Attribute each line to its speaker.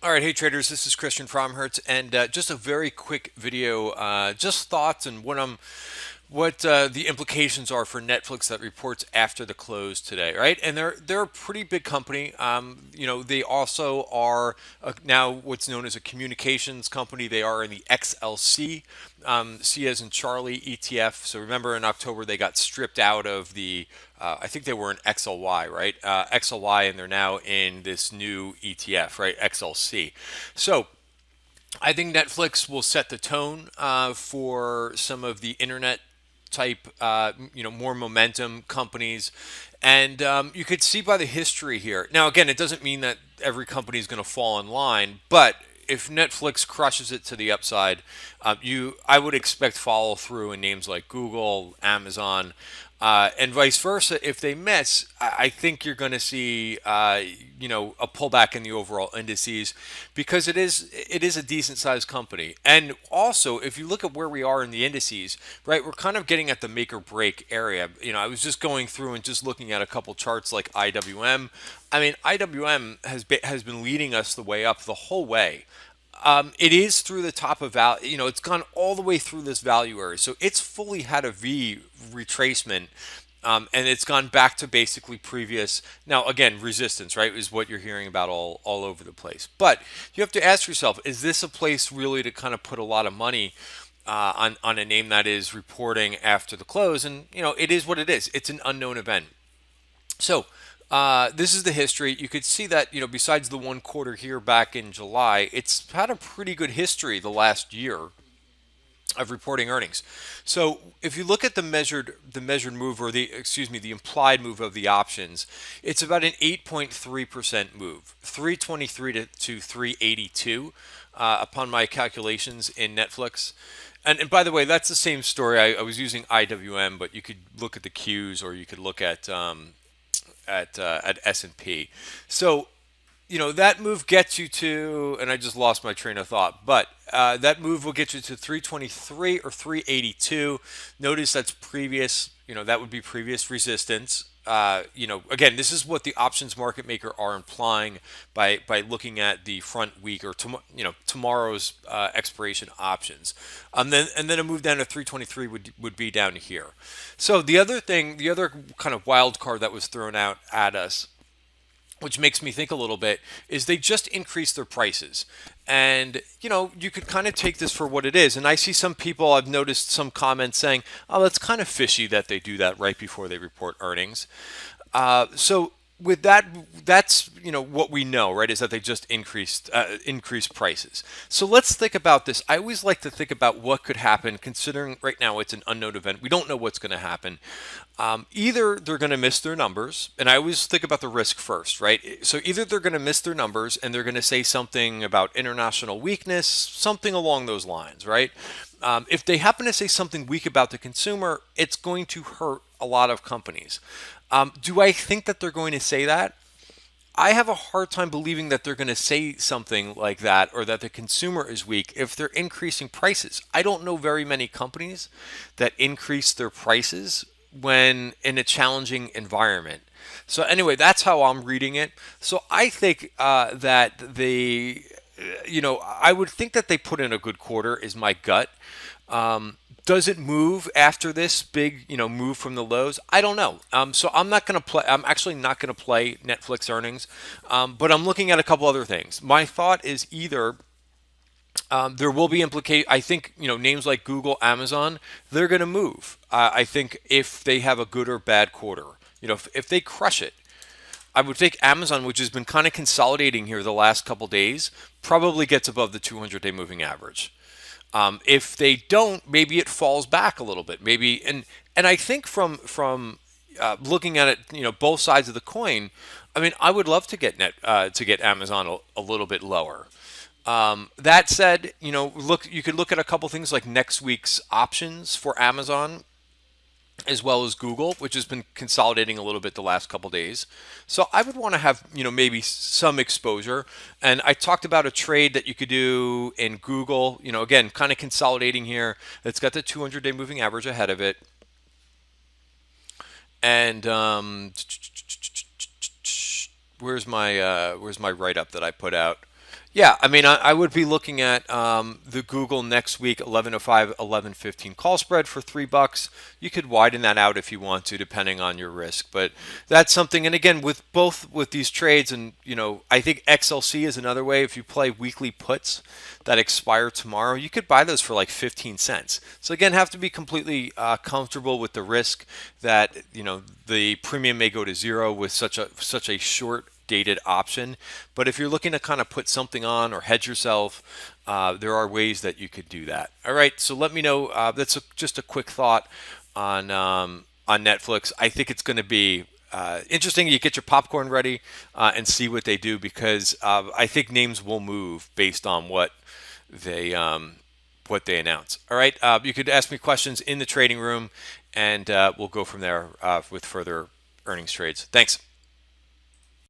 Speaker 1: All right, hey traders, this is Christian from Hertz, and just a very quick video, just thoughts and what the implications are for Netflix that reports after the close today, right? And they're a pretty big company. They also are now what's known as a communications company. They are in the XLC, C as in Charlie ETF. So remember in October they got stripped out of the I think they were in XLY, right? XLY, and they're now in this new ETF, right? XLC. So I think Netflix will set the tone for some of the internet type, more momentum companies. And you could see by the history here. Now, again, it doesn't mean that every company is going to fall in line, but if Netflix crushes it to the upside, I would expect follow through in names like Google, Amazon, and vice versa. If they miss, I think you're going to see a pullback in the overall indices because it is a decent sized company. And also, if you look at where we are in the indices, right, we're kind of getting at the make or break area. I was just going through and just looking at a couple charts like IWM. I mean, IWM has been leading us the way up the whole way. It is through the top of value. It's gone all the way through this value area, so it's fully had a V retracement, and it's gone back to basically previous. Now, again, resistance, right, is what you're hearing about all over the place. But you have to ask yourself: is this a place really to kind of put a lot of money on a name that is reporting after the close? And it is what it is. It's an unknown event. So this is the history. You could see that, besides the one quarter here back in July, it's had a pretty good history the last year of reporting earnings. So if you look at the measured move, or the implied move of the options, it's about an 8.3% move, 323 to 382 upon my calculations in Netflix. And by the way, that's the same story. I was using IWM, but you could look at the Qs, or you could look at S&P. So that move gets you to, and I just lost my train of thought, but that move will get you to 323 or 382. Notice that's previous, that would be previous resistance. Again, this is what the options market maker are implying by looking at the front week, or tomorrow's expiration options. And then a move down to 323 would be down to here. So the other kind of wild card that was thrown out at us, which makes me think a little bit, is they just increased their prices. And, you could kind of take this for what it is. And I see some people, I've noticed some comments saying, oh, that's kind of fishy that they do that right before they report earnings. So with that, that's what we know, right? Is that they just increased prices. So let's think about this. I always like to think about what could happen, considering right now it's an unknown event. We don't know what's going to happen. Either they're going to miss their numbers, and I always think about the risk first, right? So either they're going to miss their numbers and they're going to say something about international weakness, something along those lines, right? If they happen to say something weak about the consumer, it's going to hurt a lot of companies. Do I think that they're going to say that? I have a hard time believing that they're going to say something like that, or that the consumer is weak, if they're increasing prices. I don't know very many companies that increase their prices when in a challenging environment. So anyway, that's how I'm reading it. So I think that I would think that they put in a good quarter, is my gut. Does it move after this big, move from the lows? I don't know. So I'm not going to play. I'm actually not going to play Netflix earnings, but I'm looking at a couple other things. My thought is either there will be implicate. I think names like Google, Amazon, they're going to move. I think if they have a good or bad quarter, if they crush it, I would think Amazon, which has been kind of consolidating here the last couple days, probably gets above the 200-day moving average. If they don't, maybe it falls back a little bit. Maybe, and I think from looking at it, both sides of the coin. I mean, I would love to get Amazon a little bit lower. That said, you could look at a couple things like next week's options for Amazon, as well as Google, which has been consolidating a little bit the last couple days. So I would want to have, maybe some exposure. And I talked about a trade that you could do in Google, again, kind of consolidating here. It's got the 200-day moving average ahead of it. And where's my write-up that I put out? Yeah, I mean, I would be looking at the Google next week 11:05, 11:15 call spread for $3. You could widen that out if you want to, depending on your risk. But that's something. And again, with both with these trades, and I think XLC is another way. If you play weekly puts that expire tomorrow, you could buy those for like 15 cents. So again, have to be completely comfortable with the risk that the premium may go to zero with such a short dated option. But if you're looking to kind of put something on or hedge yourself, there are ways that you could do that. All right, so let me know. Just a quick thought on Netflix. I think it's going to be interesting. You get your popcorn ready and see what they do, because I think names will move based on they what they announce. All right, you could ask me questions in the trading room, and we'll go from there with further earnings trades. Thanks.